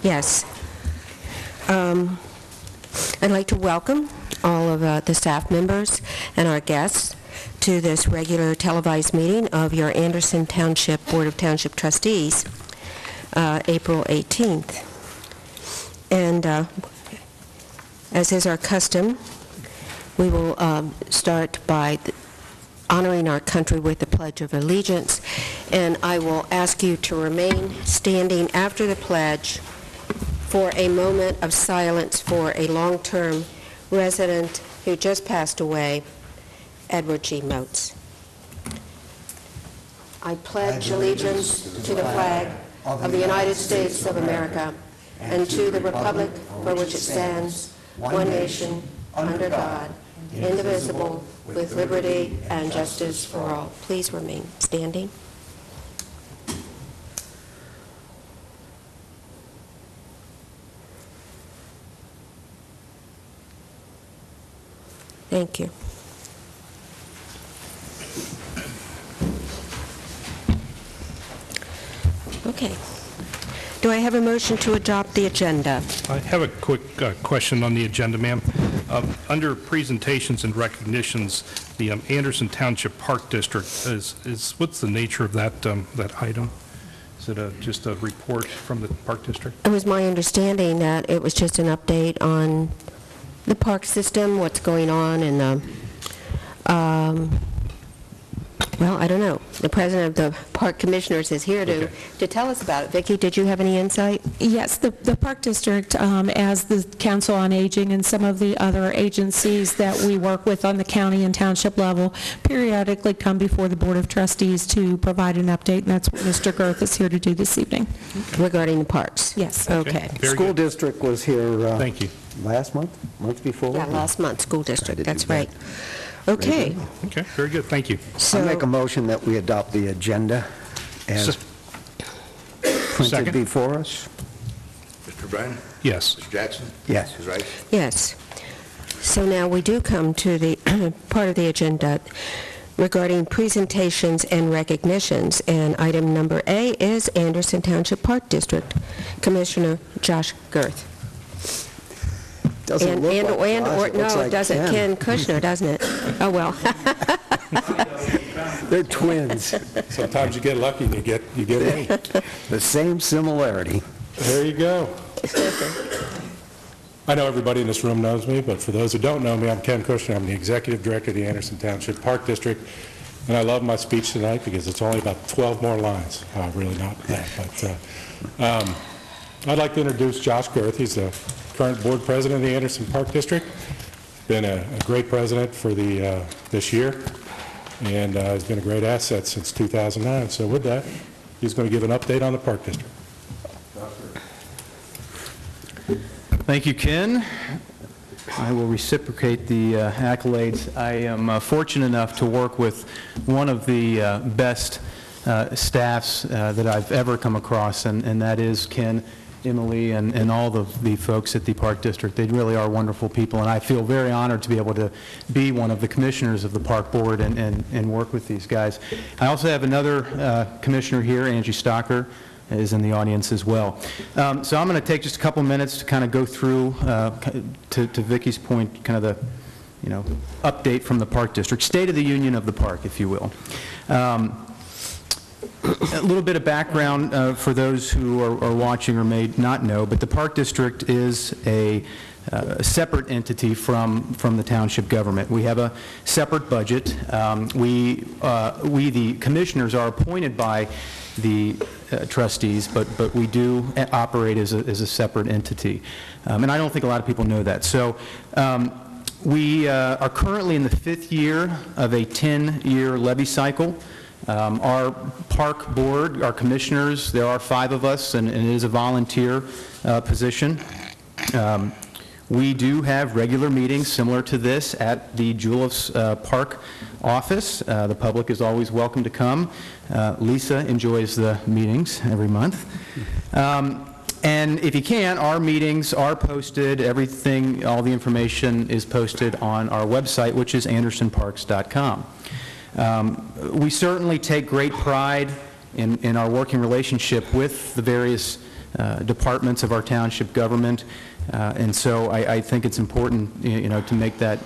Yes. I'd like to welcome all of the staff members and our guests to this regular televised meeting of your Anderson Township Board of Township Trustees, April 18th. And as is our custom, we will start by honoring our country with the Pledge of Allegiance, and I will ask you to remain standing after the pledge for a moment of silence for a long-term resident who just passed away, Edward G. Motes. I pledge allegiance to the flag of the United States of America and to the republic for which it stands, one nation, under God, indivisible, with liberty and justice for all. Please remain standing. Thank you. Okay. Do I have a motion to adopt the agenda? I have a quick question on the agenda, ma'am. Under presentations and recognitions, the Anderson Township Park District is what's the nature of that that item? Is it just a report from the Park District? It was my understanding that it was just an update on the park system, what's going on, and well, I don't know. The president of the Park Commissioners is here to tell us about it. Vicki, did you have any insight? Yes, the Park District, as the Council on Aging and some of the other agencies that we work with on the county and township level, periodically come before the Board of Trustees to provide an update, and that's what Mr. Girth is here to do this evening. Regarding the parks? Yes. Okay. School district was here Thank you. last month before? Yeah, last month, school district, that's right. Okay. Okay, very good. Thank you. So, I make a motion that we adopt the agenda as printed Second. before us. Mr. Bryan? Yes. Mr. Jackson? Yes. Mrs. Rice? yes. So now we do come to the part of the agenda regarding presentations and recognitions, and item number A is Anderson Township Park District, Commissioner Josh Girth. Doesn't look like Josh, it looks like it doesn't. Ken Kushner, doesn't it? Oh, well. They're twins. Sometimes you get lucky and you get me. The same similarity. There you go. I know everybody in this room knows me, but for those who don't know me, I'm Ken Kushner. I'm the Executive Director of the Anderson Township Park District, and I love my speech tonight because it's only about 12 more lines. Really not that, but I'd like to introduce Josh Girth. He's the current board president of the Anderson Park District. Been a great president for the this year, and has been a great asset since 2009. So with that, he's going to give an update on the Park District. Thank you, Ken. I will reciprocate the accolades. I am fortunate enough to work with one of the best staffs that I've ever come across, and that is Ken, Emily, and all of the folks at the Park District. They really are wonderful people, and I feel very honored to be able to be one of the commissioners of the Park Board and work with these guys. I also have another commissioner here, Angie Stocker, is in the audience as well. So I'm going to take just a couple minutes to kind of go through, to Vicki's point, kind of the update from the Park District, State of the Union of the park, if you will. A little bit of background for those who are watching or may not know, but the Park District is a separate entity from the township government. We have a separate budget. We, the commissioners, are appointed by the trustees, but we do operate as a separate entity. And I don't think a lot of people know that. So we are currently in the 5th year of a 10-year levy cycle. Our park board, our commissioners, there are 5 of us, and it is a volunteer position. We do have regular meetings similar to this at the Julius Park office. The public is always welcome to come. Lisa enjoys the meetings every month. And if you can, our meetings are posted. Everything, all the information is posted on our website, which is andersonparks.com. We certainly take great pride in our working relationship with the various departments of our township government. And so I think it's important, to make that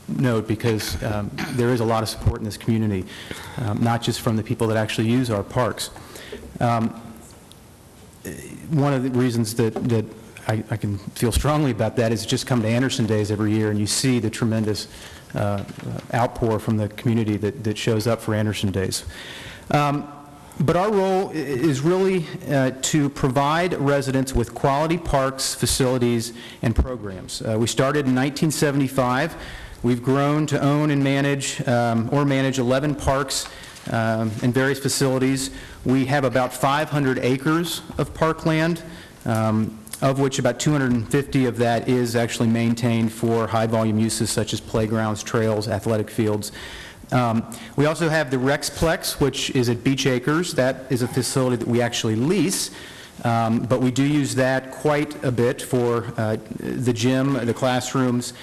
note, because there is a lot of support in this community, not just from the people that actually use our parks. One of the reasons that I can feel strongly about that is just come to Anderson Days every year, and you see the tremendous outpour from the community that shows up for Anderson Days. But our role is really to provide residents with quality parks, facilities, and programs. We started in 1975. We've grown to own and manage, 11 parks and various facilities. We have about 500 acres of parkland, of which about 250 of that is actually maintained for high-volume uses such as playgrounds, trails, athletic fields. We also have the Rexplex, which is at Beach Acres. That is a facility that we actually lease, but we do use that quite a bit for the gym, the classrooms,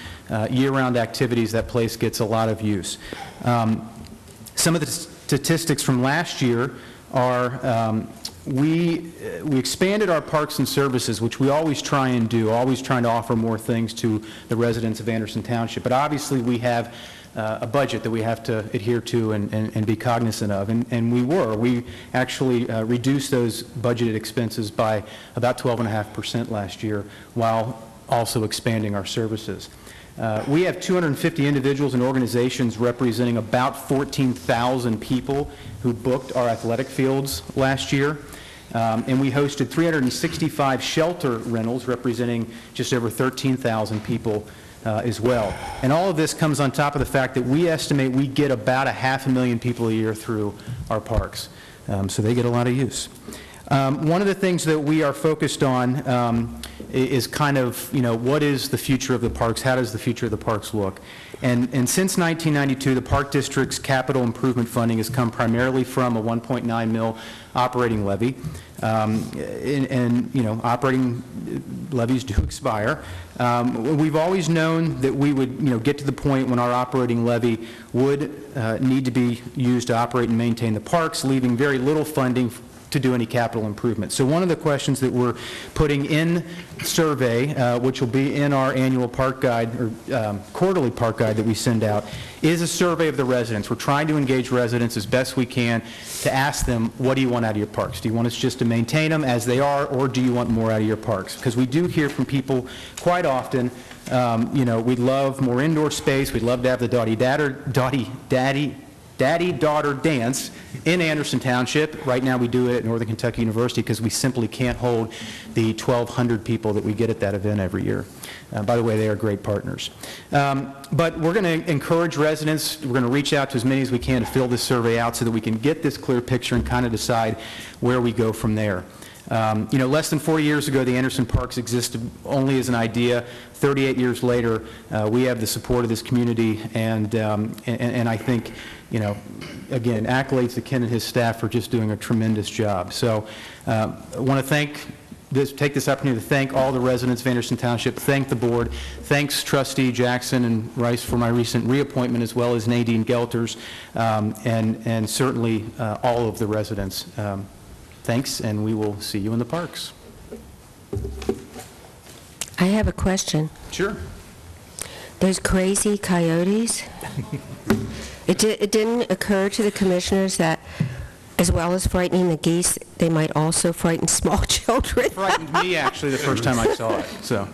year-round activities. That place gets a lot of use. Some of the statistics from last year are we expanded our parks and services, which we always try and do, always trying to offer more things to the residents of Anderson Township. But obviously we have a budget that we have to adhere to and be cognizant of, and we actually reduced those budgeted expenses by about 12.5% last year, while also expanding our services. We have 250 individuals and organizations representing about 14,000 people who booked our athletic fields last year. And we hosted 365 shelter rentals representing just over 13,000 people as well. And all of this comes on top of the fact that we estimate we get about 500,000 people a year through our parks. So they get a lot of use. One of the things that we are focused on is kind of, what is the future of the parks? How does the future of the parks look? And since 1992, the Park District's capital improvement funding has come primarily from a 1.9 mil operating levy. Operating levies do expire. We've always known that we would, get to the point when our operating levy would need to be used to operate and maintain the parks, leaving very little funding to do any capital improvement. So one of the questions that we're putting in survey, which will be in our annual park guide or quarterly park guide that we send out, is a survey of the residents. We're trying to engage residents as best we can to ask them, what do you want out of your parks? Do you want us just to maintain them as they are, or do you want more out of your parks? Because we do hear from people quite often, we'd love more indoor space, we'd love to have the daddy-daughter dance in Anderson Township. Right now we do it at Northern Kentucky University because we simply can't hold the 1,200 people that we get at that event every year. By the way, they are great partners. But we're going to encourage residents, we're going to reach out to as many as we can to fill this survey out so that we can get this clear picture and kind of decide where we go from there. Less than 40 years ago, the Anderson Parks existed only as an idea. 38 years later, we have the support of this community, and I think, again, accolades to Ken and his staff for just doing a tremendous job. So I want to take this opportunity to thank all the residents of Anderson Township, thank the board, thanks Trustee Jackson and Rice for my recent reappointment, as well as Nadine Gelters, and certainly all of the residents. Thanks, and we will see you in the parks. I have a question. Sure. Those crazy coyotes, it didn't occur to the commissioners that as well as frightening the geese, they might also frighten small children? It frightened me, actually, the first time I saw it. So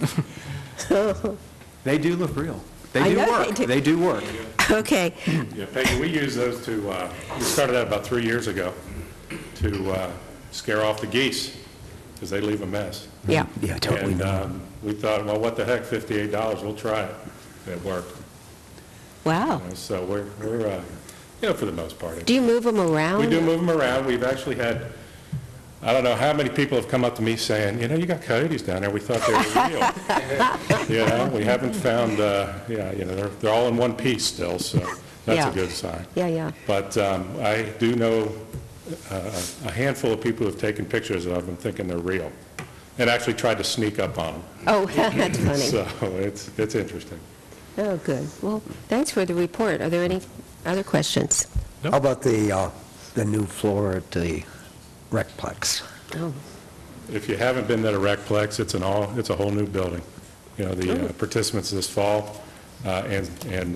they do look real. They do work. They do work. Okay. Yeah, Peggy, we use those we started that about 3 years ago to scare off the geese because they leave a mess. Yeah. Yeah, totally. And we thought, well, what the heck, $58, we'll try it. It worked. Wow. So we're for the most part. Do you move them around? We do move them around. We've actually had, I don't know how many people have come up to me saying, you got coyotes down there. We thought they were real. We haven't found, they're all in one piece still, so that's a good sign. Yeah. But I do know a handful of people who have taken pictures of them thinking they're real and actually tried to sneak up on them. Oh, that's funny. So it's interesting. Oh, good. Well, thanks for the report. Are there any other questions? How about the new floor at the Recplex? Oh. If you haven't been to the Recplex, it's a whole new building. You know, the participants this fall and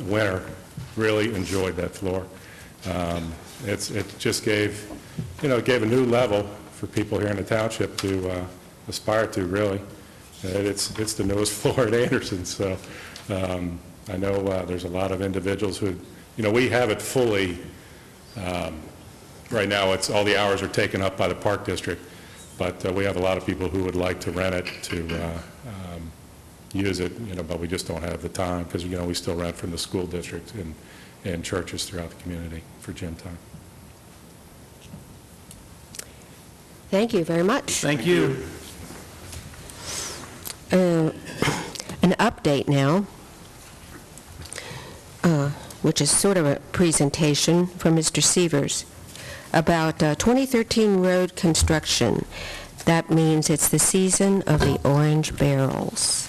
winter really enjoyed that floor. It just gave a new level for people here in the township to aspire to, really. It's the newest floor at Anderson, so I know there's a lot of individuals who, we have it fully, right now all the hours are taken up by the Park District, but we have a lot of people who would like to rent it to use it, but we just don't have the time because, we still rent from the school district and churches throughout the community for gym time. Thank you very much. Thank you. An update now, which is sort of a presentation from Mr. Sievers about 2013 road construction. That means it's the season of the orange barrels.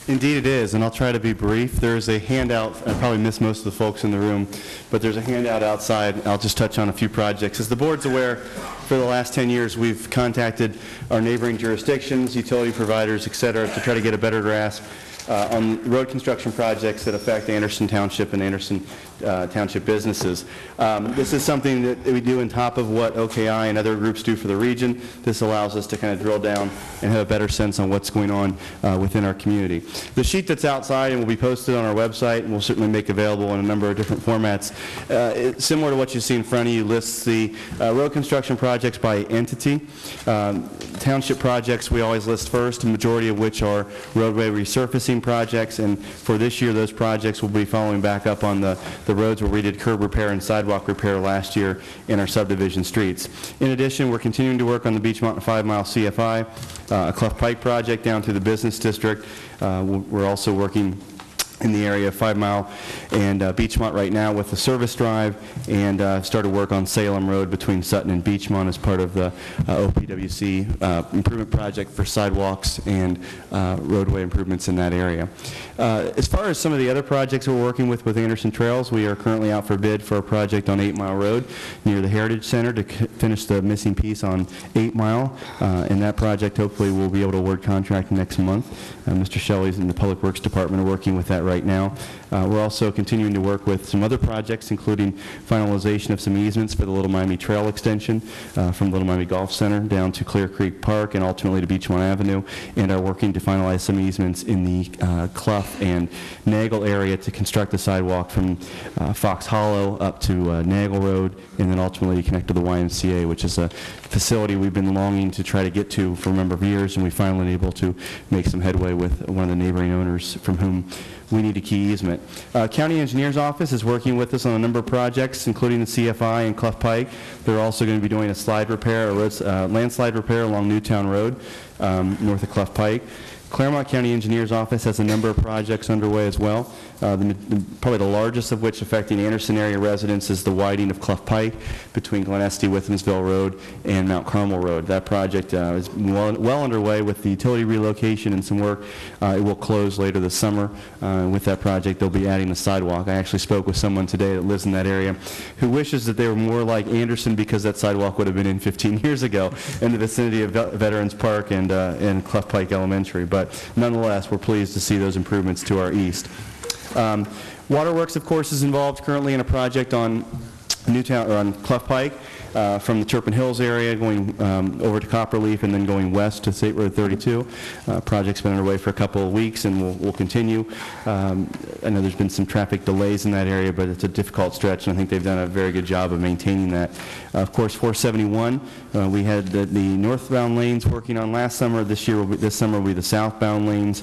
Indeed it is, and I'll try to be brief. There's a handout, I probably missed most of the folks in the room, but there's a handout outside. I'll just touch on a few projects. As the board's aware, for the last 10 years, we've contacted our neighboring jurisdictions, utility providers, et cetera, to try to get a better grasp on road construction projects that affect Anderson Township and Anderson Township businesses. This is something that we do on top of what OKI and other groups do for the region. This allows us to kind of drill down and have a better sense on what's going on within our community. The sheet that's outside and will be posted on our website and we'll certainly make available in a number of different formats, similar to what you see in front of you, lists the road construction projects by entity. Township projects we always list first, the majority of which are roadway resurfacing projects, and for this year those projects will be following back up on the roads where we did curb repair and sidewalk repair last year in our subdivision streets. In addition, we're continuing to work on the Beach Mountain 5-mile CFI, a Clough Pike project down to the business district. We're also working in the area of 5 Mile and Beachmont right now with the service drive, and started work on Salem Road between Sutton and Beachmont as part of the OPWC improvement project for sidewalks and roadway improvements in that area. As far as some of the other projects we're working with Anderson Trails, we are currently out for bid for a project on 8 Mile Road near the Heritage Center to finish the missing piece on 8 Mile, and that project hopefully we'll be able to award contract next month. Mr. Shelley's in the Public Works Department are working with that right now. We're also continuing to work with some other projects, including finalization of some easements for the Little Miami Trail extension from Little Miami Golf Center down to Clear Creek Park and ultimately to Beachmont Avenue, and are working to finalize some easements in the Clough and Nagel area to construct the sidewalk from Fox Hollow up to Nagel Road, and then ultimately connect to the YMCA, which is a facility we've been longing to try to get to for a number of years, and we finally been able to make some headway with one of the neighboring owners from whom we need a key easement. County Engineer's Office is working with us on a number of projects, including the CFI and Clough Pike. They're also going to be doing a slide repair, a landslide repair along Newtown Road, north of Clough Pike. Claremont County Engineer's Office has a number of projects underway as well. Probably the largest of which affecting Anderson area residents is the widening of Clough Pike between Glen Estee, Withamsville Road, and Mount Carmel Road. That project is well underway with the utility relocation and some work. It will close later this summer. With that project, they'll be adding a sidewalk. I actually spoke with someone today that lives in that area who wishes that they were more like Anderson because that sidewalk would have been in 15 years ago in the vicinity of Veterans Park and Clough Pike Elementary. But nonetheless, we're pleased to see those improvements to our east. Waterworks, of course, is involved currently in a project on Newtown, or on Clough Pike, from the Turpin Hills area going over to Copperleaf and then going west to State Road 32. Project's been underway for a couple of weeks and will continue. I know there's been some traffic delays in that area, but it's a difficult stretch, and I think they've done a very good job of maintaining that. Of course, 471, we had the northbound lanes working on last summer. This summer will be the southbound lanes,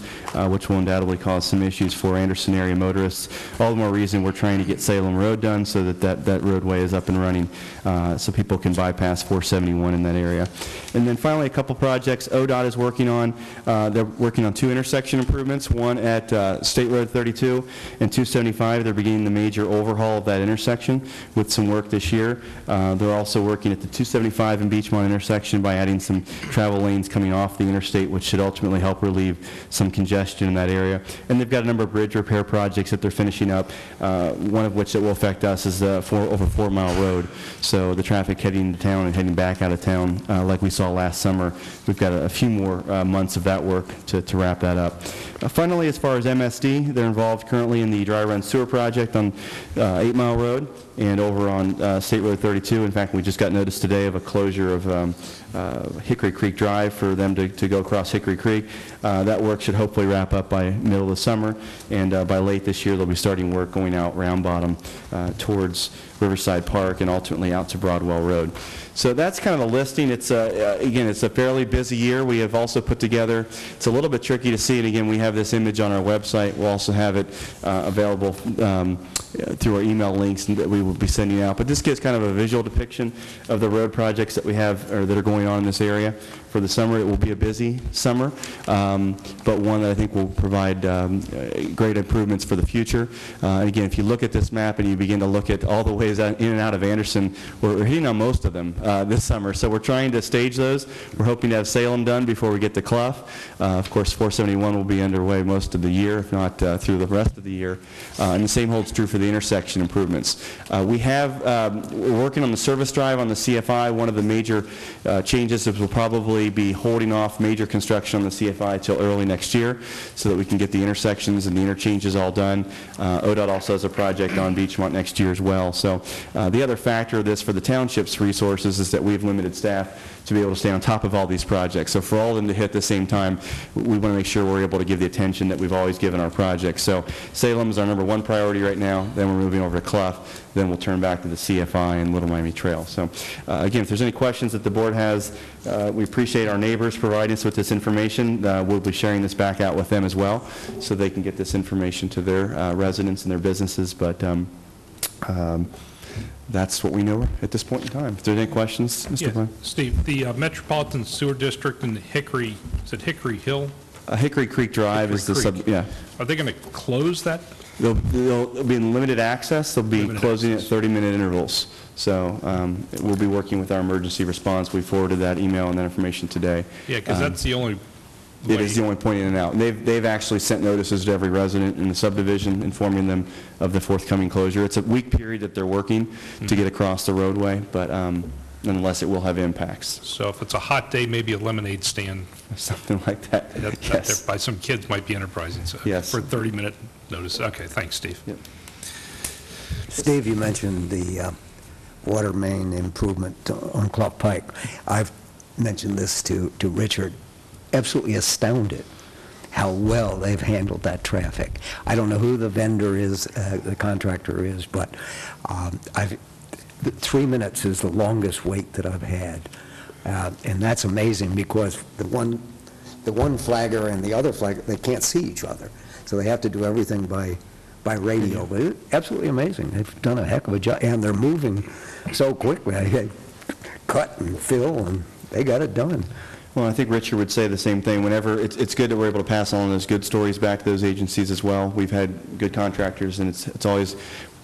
which will undoubtedly cause some issues for Anderson area motorists. All the more reason we're trying to get Salem Road done so that roadway is up and running, so people people can bypass 471 in that area. And then finally, a couple projects ODOT is working on. They're working on 2 intersection improvements, one at State Road 32 and 275. They're beginning the major overhaul of that intersection with some work this year. They're also working at the 275 and Beachmont intersection by adding some travel lanes coming off the interstate, which should ultimately help relieve some congestion in that area. And they've got a number of bridge repair projects that they're finishing up, one of which that will affect us is over 4 Mile Road. So the traffic heading into town and heading back out of town, like we saw last summer, we've got a few more months of that work to wrap that up. Finally, as far as MSD, they're involved currently in the dry run sewer project on 8 Mile Road and over on State Road 32. In fact, we just got notice today of a closure of Hickory Creek Drive for them to go across Hickory Creek. That work should hopefully wrap up by middle of the summer, and by late this year they'll be starting work going out Round Bottom towards Riverside Park and ultimately out to Broadwell Road. So that's kind of the listing. It's again, it's a fairly busy year. We have also put together, it's a little bit tricky to see, and again, we have this image on our website. We'll also have it available through our email links that we will be sending out. But this gives kind of a visual depiction of the road projects that we have, or that are going on in this area. For the summer, it will be a busy summer, but one that I think will provide great improvements for the future. And again, if you look at this map and you begin to look at all the ways in and out of Anderson, we're hitting on most of them this summer. So we're trying to stage those. We're hoping to have Salem done before we get to Clough. Of course, 471 will be underway most of the year, if not through the rest of the year. And the same holds true for the intersection improvements. We're working on the service drive on the CFI. One of the major changes is we'll probably be holding off major construction on the CFI until early next year so that we can get the intersections and the interchanges all done. ODOT also has a project on Beachmont next year as well. So the other factor of this for the township's resources is that we have limited staff to be able to stay on top of all these projects. So for all of them to hit at the same time, we want to make sure we're able to give the attention that we've always given our projects. So Salem is our #1 priority right now, then we're moving over to Clough, then we'll turn back to the CFI and Little Miami Trail. So again, if there's any questions that the board has, we appreciate our neighbors providing us with this information. We'll be sharing this back out with them as well so they can get this information to their residents and their businesses. But that's what we know at this point in time. If there's any questions, Mr. Klein? Steve, the Metropolitan Sewer District in Hickory, is it Hickory Hill? Hickory Creek Drive is the sub, yeah. Are they going to close that? They'll be in limited access. They'll be closing at 30-minute intervals. So we'll be working with our emergency response. We forwarded that email and that information today. Yeah, because that's the only It is the only point in and out. And they've actually sent notices to every resident in the subdivision informing them of the forthcoming closure. It's a week period that they're working to get across the roadway, but nonetheless it will have impacts. So if it's a hot day, maybe a lemonade stand. Something like that. Yes. By some kids might be enterprising. So yes. For a 30-minute notice. Okay, thanks, Steve. Yep. Steve, you mentioned the water main improvement on Clough Pike. I've mentioned this to Richard. Absolutely astounded how well they've handled that traffic. I don't know who the vendor is, the contractor is, but 3 minutes is the longest wait that I've had. And that's amazing because the one flagger and the other flagger, they can't see each other. So they have to do everything by radio. But it's absolutely amazing. They've done a heck of a job. And they're moving so quickly. They cut and fill, and they got it done. Well, I think Richard would say the same thing. Whenever it's good that we're able to pass on those good stories back to those agencies as well. We've had good contractors, and it's always,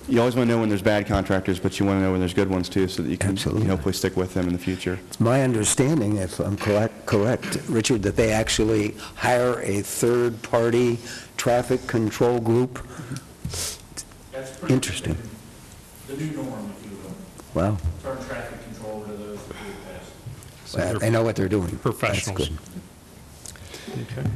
you always want to know when there's bad contractors, but you want to know when there's good ones too, so that you can hopefully stick with them in the future. It's my understanding, if I'm correct, Richard, that they actually hire a third-party traffic control group. That's pretty interesting. The new norm, if you will. Wow. Turn traffic control over to those that do it best. Well, they know what they're doing. Professionals. That's good. Okay.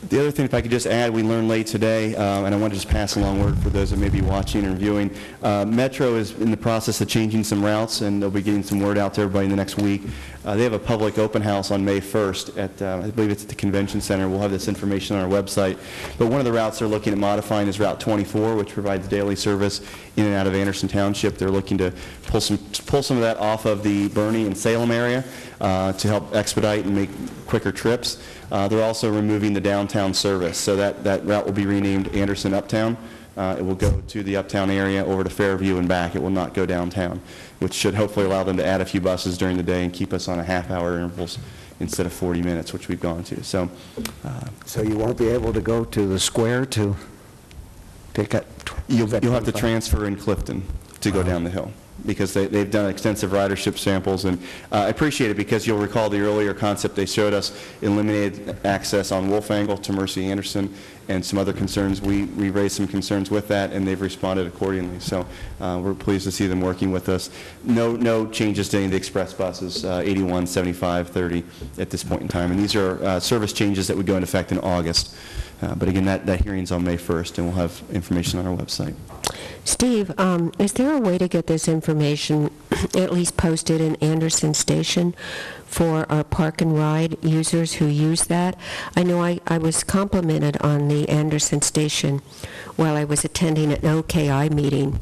The other thing, if I could just add, we learned late today, and I want to just pass along word for those that may be watching or viewing. Metro is in the process of changing some routes, and they'll be getting some word out to everybody in the next week. They have a public open house on May 1st at, I believe it's at the Convention Center. We'll have this information on our website. But one of the routes they're looking at modifying is Route 24, which provides daily service in and out of Anderson Township. They're looking to pull some of that off of the Bernie and Salem area to help expedite and make quicker trips. They're also removing the downtown service, so that route will be renamed Anderson Uptown It will go to the uptown area, over to Fairview and back. It will not go downtown, which should hopefully allow them to add a few buses during the day and keep us on a half-hour intervals instead of 40 minutes, which we've gone to. So you won't be able to go to the square to pick up? you'll have to transfer in Clifton to go down the hill, because they've done extensive ridership samples, and I appreciate it, because you'll recall the earlier concept they showed us eliminated access on Wolf Angle to Mercy Anderson and some other concerns. We raised some concerns with that, and they've responded accordingly. So we're pleased to see them working with us. No changes to any of the express buses, 81, 75, 30 at this point in time. And these are service changes that would go into effect in August. But again, that hearing's on May 1st, and we'll have information on our website. Steve, is there a way to get this information at least posted in Anderson Station for our park and ride users who use that? I know I was complimented on the Anderson Station while I was attending an OKI meeting,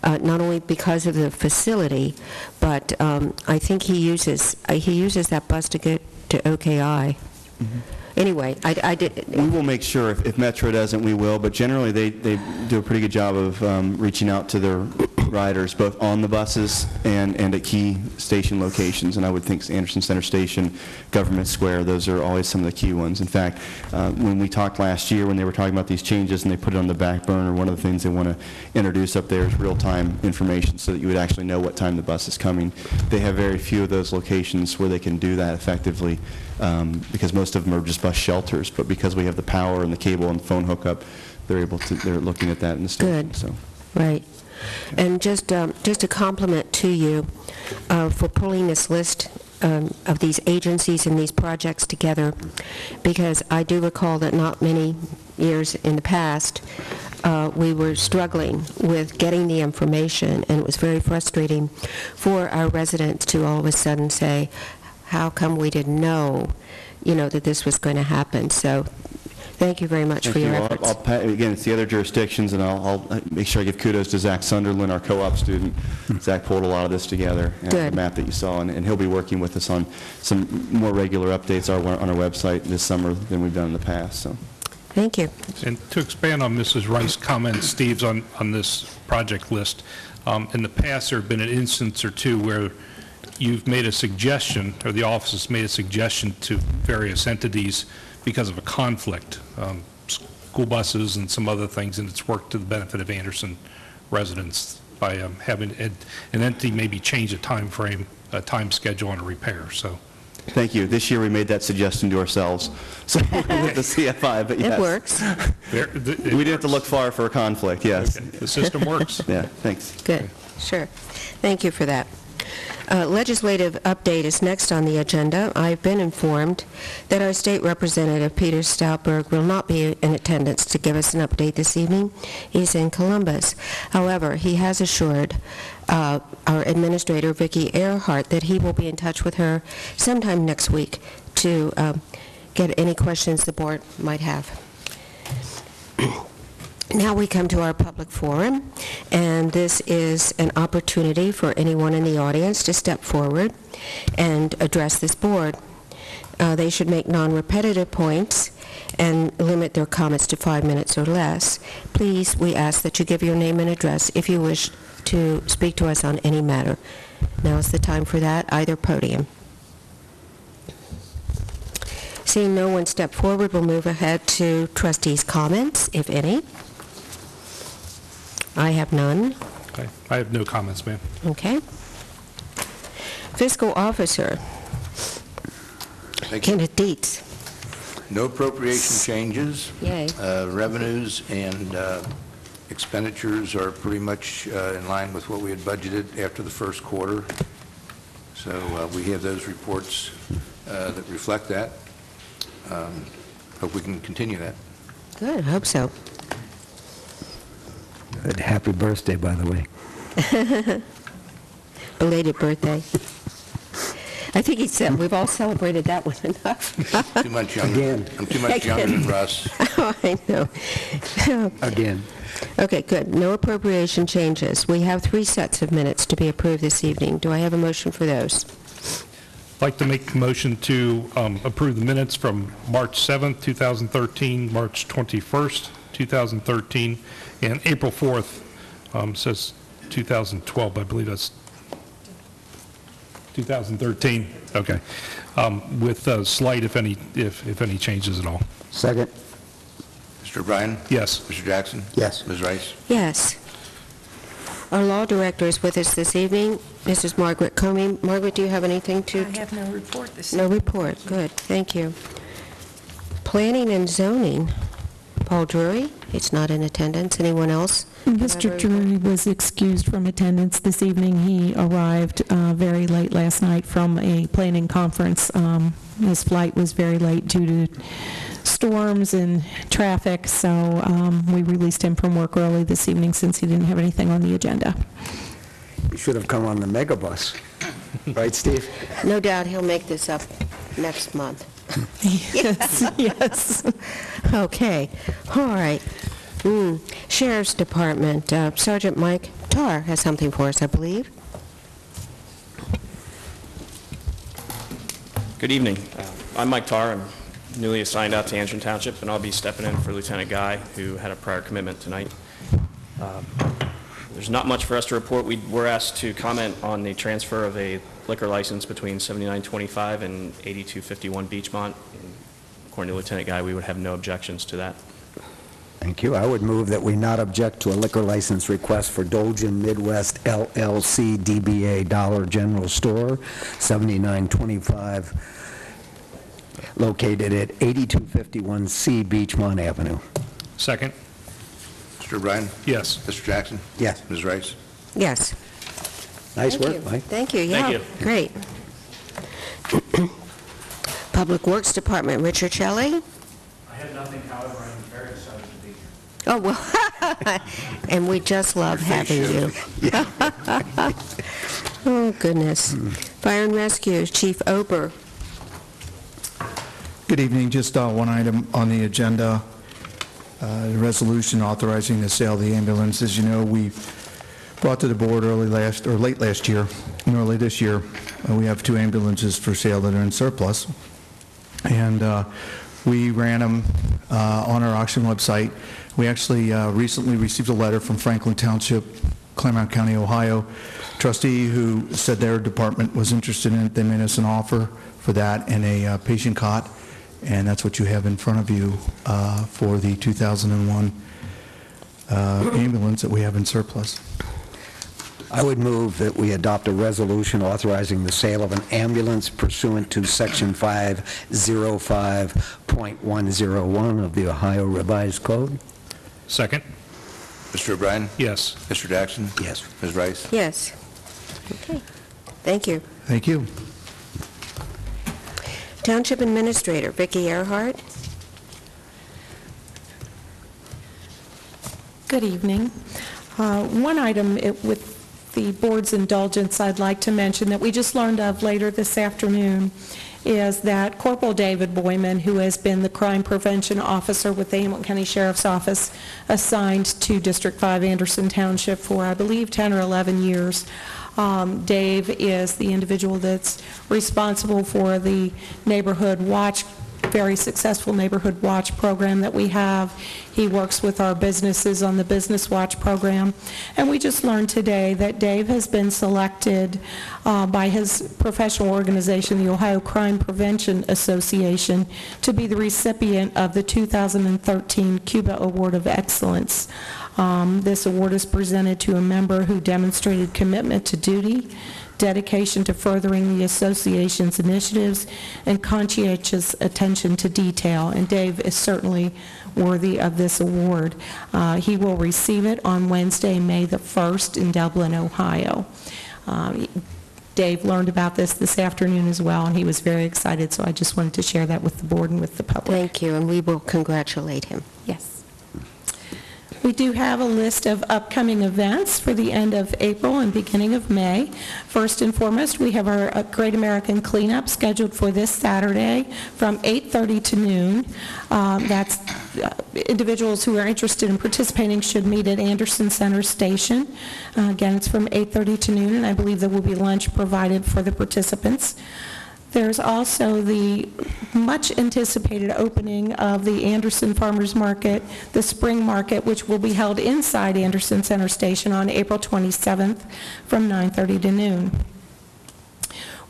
not only because of the facility, but I think he uses that bus to get to OKI. Mm-hmm. Anyway, I did. We will make sure, if Metro doesn't, we will, but generally they do a pretty good job of reaching out to their riders, both on the buses and at key station locations, and I would think Anderson Center Station, Government Square, those are always some of the key ones. In fact, when we talked last year, when they were talking about these changes and they put it on the back burner, one of the things they want to introduce up there is real-time information so that you would actually know what time the bus is coming. They have very few of those locations where they can do that effectively, because most of them are just bus shelters, but because we have the power and the cable and the phone hookup, they're looking at that in the station. Good. So. Right. And just a compliment to you for pulling this list of these agencies and these projects together, because I do recall that not many years in the past we were struggling with getting the information, and it was very frustrating for our residents to all of a sudden say, how come we didn't know, that this was going to happen? So thank you very much for your efforts. Again, it's the other jurisdictions, and I'll make sure I give kudos to Zach Sunderland, our co-op student. Zach pulled a lot of this together, the map that you saw, and he'll be working with us on some more regular updates on our website this summer than we've done in the past. So. Thank you. And to expand on Mrs. Rice's comments, Steve's on this project list, in the past there have been an instance or two where you've made a suggestion, or the office has made a suggestion to various entities because of a conflict, school buses and some other things, and it's worked to the benefit of Anderson residents by having an entity maybe change a time frame, a time schedule on a repair. So. Thank you. This year we made that suggestion to ourselves. So with the CFI, but yes. It works. We didn't have to look far for a conflict, yes. Okay. The system works. Yeah, thanks. Good. Sure. Thank you for that. Legislative update is next on the agenda. I've been informed that our state representative, Peter Stoutberg, will not be in attendance to give us an update this evening. He's in Columbus. However, he has assured our administrator, Vicki Earhart, that he will be in touch with her sometime next week to get any questions the board might have. Now we come to our public forum, and this is an opportunity for anyone in the audience to step forward and address this board. They should make non-repetitive points and limit their comments to 5 minutes or less. Please, we ask that you give your name and address if you wish to speak to us on any matter. Now is the time for that, either podium. Seeing no one step forward, we'll move ahead to trustees' comments, if any. I have none. Okay. I have no comments, ma'am. Okay. Fiscal Officer, Thank you. Kenneth Dietz. No appropriation changes. Yay. Revenues and expenditures are pretty much in line with what we had budgeted after the first quarter. So we have those reports that reflect that. Hope we can continue that. Good, I hope so. Good. Happy birthday, by the way. Belated birthday. I think he said we've all celebrated that one enough. Too much younger. Again. I'm too much younger than Russ. Oh, I know. Again. Okay, good. No appropriation changes. We have 3 sets of minutes to be approved this evening. Do I have a motion for those? I'd like to make a motion to approve the minutes from March 7th, 2013, March 21st, 2013, and April 4th says 2012, but I believe that's 2013. Okay. With slight, if any changes at all. Second? Mr. O'Brien? Yes. Mr. Jackson? Yes. Ms. Rice? Yes. Our law director is with us this evening, Mrs. Margaret Comey. Margaret, do you have anything to? I have no report this No evening. report. Good. Thank you. Planning and zoning, Paul Drury. It's not in attendance. Anyone else? Mr. Drury was excused from attendance this evening. He arrived very late last night from a planning conference. His flight was very late due to storms and traffic, so we released him from work early this evening since he didn't have anything on the agenda. You should have come on the megabus. Right, Steve? No doubt he'll make this up next month. Yes, yes. Okay. All right. Sheriff's Department, Sergeant Mike Tarr has something for us, I believe. Good evening. I'm Mike Tarr. I'm newly assigned out to Anderson Township, and I'll be stepping in for Lieutenant Guy, who had a prior commitment tonight. There's not much for us to report. We were asked to comment on the transfer of a liquor license between 7925 and 8251 Beachmont. And according to Lieutenant Guy, we would have no objections to that. Thank you. I would move that we not object to a liquor license request for Dolgen Midwest LLC DBA Dollar General Store, 7925, located at 8251C Beachmont Avenue. Second. Mr. O'Brien? Yes. Mr. Jackson? Yes. Ms. Rice? Yes. Nice Thank work, you. Mike. Thank you. Yeah. Thank you. Great. Public Works Department, Richard Shelley. I have nothing, however, I'm very excited to be here. Oh, well, and we just love having you. Oh, goodness. Fire and Rescue, Chief Ober. Good evening. Just one item on the agenda, the resolution authorizing the sale of the ambulance. As you know, we brought to the board late last year and early this year. We have 2 ambulances for sale that are in surplus, and we ran them on our auction website. We actually recently received a letter from Franklin Township, Claremont County, Ohio, trustee who said their department was interested in it. They made us an offer for that and a patient cot, and that's what you have in front of you for the 2001 ambulance that we have in surplus. I would move that we adopt a resolution authorizing the sale of an ambulance pursuant to Section 505.101 of the Ohio Revised Code. Second. Mr. O'Brien? Yes. Mr. Jackson? Yes. Ms. Rice? Yes. Okay. Thank you. Thank you. Township Administrator, Vicki Earhart. Good evening. One item with the board's indulgence I'd like to mention that we just learned of later this afternoon is that Corporal David Boyman, who has been the crime prevention officer with the Hamilton County Sheriff's Office, assigned to District 5 Anderson Township for, I believe, 10 or 11 years. Dave is the individual that's responsible for the neighborhood watch, very successful neighborhood watch program that we have. He works with our businesses on the Business Watch program. And we just learned today that Dave has been selected by his professional organization, the Ohio Crime Prevention Association, to be the recipient of the 2013 Cuba Award of Excellence. This award is presented to a member who demonstrated commitment to duty, dedication to furthering the association's initiatives, and conscientious attention to detail. And Dave is certainly worthy of this award. He will receive it on Wednesday, May the 1st in Dublin, Ohio. Dave learned about this afternoon as well, and he was very excited, so I just wanted to share that with the board and with the public. Thank you, and we will congratulate him. Yes. We do have a list of upcoming events for the end of April and beginning of May. First and foremost, we have our Great American Cleanup scheduled for this Saturday from 8:30 to noon. That's individuals who are interested in participating should meet at Anderson Center Station. Again, it's from 8:30 to noon, and I believe there will be lunch provided for the participants. There's also the much-anticipated opening of the Anderson Farmers Market, the Spring Market, which will be held inside Anderson Center Station on April 27th from 9:30 to noon.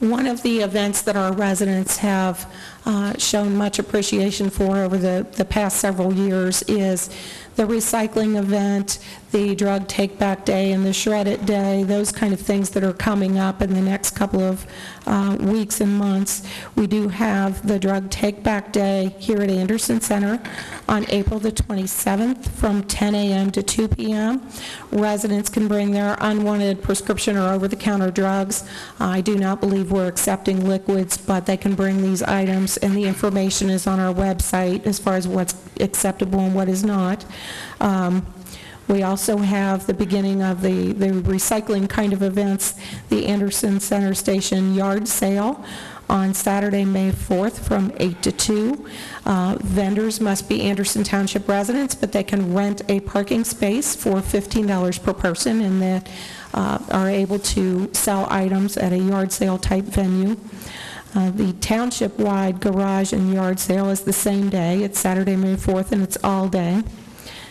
One of the events that our residents have shown much appreciation for over the past several years is the recycling event, the drug take-back day, and the shred-it day, those kind of things that are coming up in the next couple of weeks and months. We do have the drug take-back day here at Anderson Center on April the 27th from 10 a.m. to 2 p.m. Residents can bring their unwanted prescription or over-the-counter drugs. I do not believe we're accepting liquids, but they can bring these items, and the information is on our website as far as what's acceptable and what is not. We also have the beginning of the recycling kind of events, the Anderson Center Station Yard Sale on Saturday, May 4th from 8 to 2. Vendors must be Anderson Township residents, but they can rent a parking space for $15 per person, and that are able to sell items at a yard sale type venue. The township-wide garage and yard sale is the same day. It's Saturday, May 4th, and it's all day.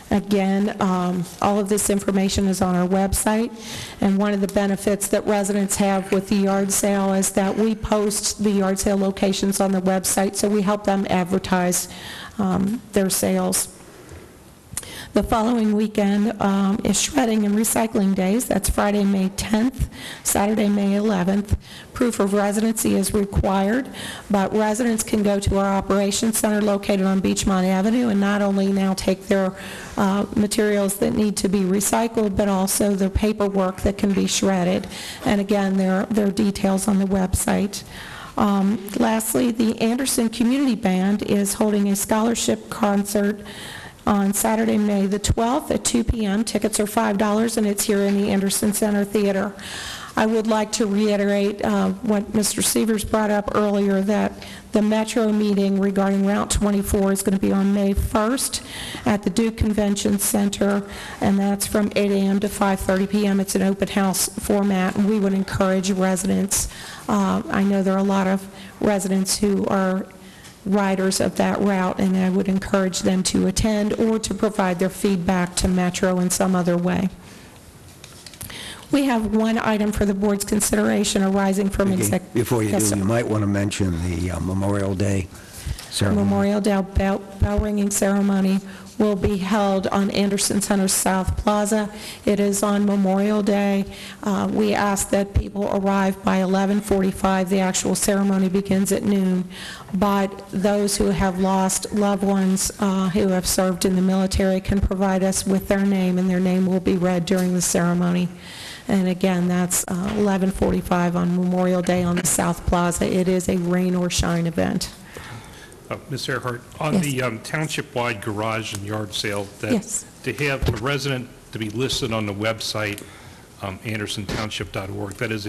Again, all of this information is on our website, and one of the benefits that residents have with the yard sale is that we post the yard sale locations on the website, so we help them advertise their sales. The following weekend is shredding and recycling days. That's Friday, May 10th, Saturday, May 11th. Proof of residency is required, but residents can go to our operations center located on Beachmont Avenue and not only now take their materials that need to be recycled, but also their paperwork that can be shredded. And again, there are details on the website. Lastly, the Anderson Community Band is holding a scholarship concert on Saturday, May the 12th at 2 p.m. Tickets are $5, and it's here in the Anderson Center Theater. I would like to reiterate what Mr. Sievers brought up earlier, that the Metro meeting regarding Route 24 is going to be on May 1st at the Duke Convention Center, and that's from 8 a.m. to 5:30 p.m. It's an open house format, and we would encourage residents. I know there are a lot of residents who are riders of that route, and I would encourage them to attend or to provide their feedback to Metro in some other way. We have one item for the board's consideration arising from executive. Before you Yes, do, sir. you might want to mention the Memorial Day ceremony. Memorial Day bell ringing ceremony will be held on Anderson Center South Plaza. It is on Memorial Day. We ask that people arrive by 11:45. The actual ceremony begins at noon. But those who have lost loved ones who have served in the military can provide us with their name, and their name will be read during the ceremony. And again, that's 11:45 on Memorial Day on the South Plaza. It is a rain or shine event. Ms. Earhart, on Yes. the township-wide garage and yard sale, Yes. to have a resident to be listed on the website, andersontownship.org, that is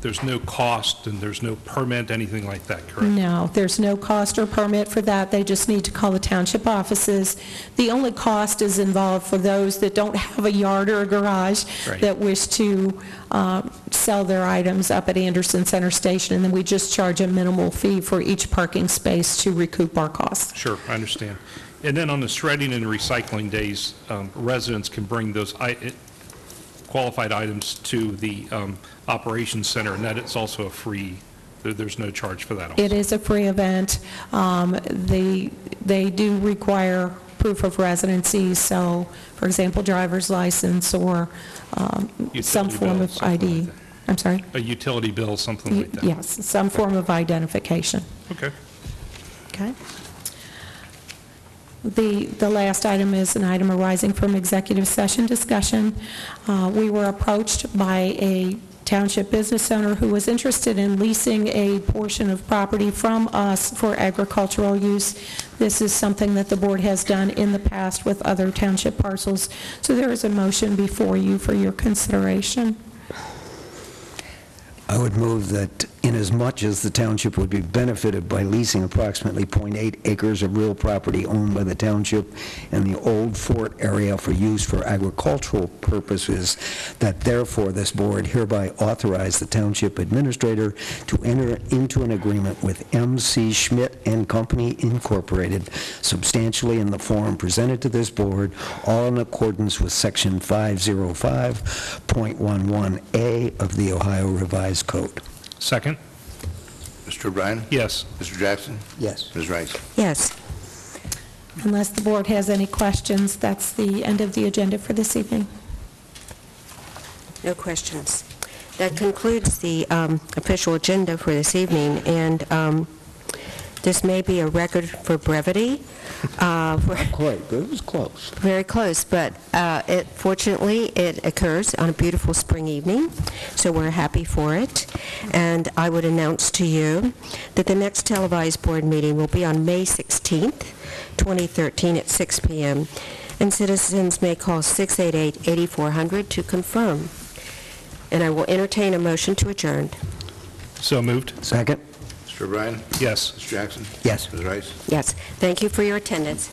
there's no cost and there's no permit, anything like that, correct? No, there's no cost or permit for that. They just need to call the township offices. The only cost is involved for those that don't have a yard or a garage Right. that wish to sell their items up at Anderson Center Station, and then we just charge a minimal fee for each parking space to recoup our costs. Sure, I understand. And then on the shredding and recycling days, residents can bring those qualified items to the operations center, and that it's also a free, there's no charge for that also. It is a free event. They do require proof of residency, so, for example, driver's license or some Utility form bill, of something ID. like that. I'm sorry? A utility bill, something like that. Yes, some form of identification. Okay. Okay. The last item is an item arising from executive session discussion. We were approached by a township business owner who was interested in leasing a portion of property from us for agricultural use. This is something that the board has done in the past with other township parcels. So there is a motion before you for your consideration. I would move that inasmuch as the township would be benefited by leasing approximately .8 acres of real property owned by the township and the old fort area for use for agricultural purposes, that therefore this board hereby authorize the township administrator to enter into an agreement with M.C. Schmidt and Company Incorporated, substantially in the form presented to this board, all in accordance with Section 505.11A of the Ohio Revised Code. Second? Mr. O'Brien? Yes. Mr. Jackson? Yes. Ms. Rice? Yes. Unless the board has any questions, that's the end of the agenda for this evening. No questions. That concludes the official agenda for this evening, and this may be a record for brevity. Not quite, but it was close. Very close, but fortunately, it occurs on a beautiful spring evening, so we're happy for it. And I would announce to you that the next televised board meeting will be on May 16th, 2013 at 6 p.m., and citizens may call 688-8400 to confirm. And I will entertain a motion to adjourn. So moved. Second? Mr. O'Brien? Yes. Mr. Jackson? Yes. Ms. Rice? Yes. Thank you for your attendance.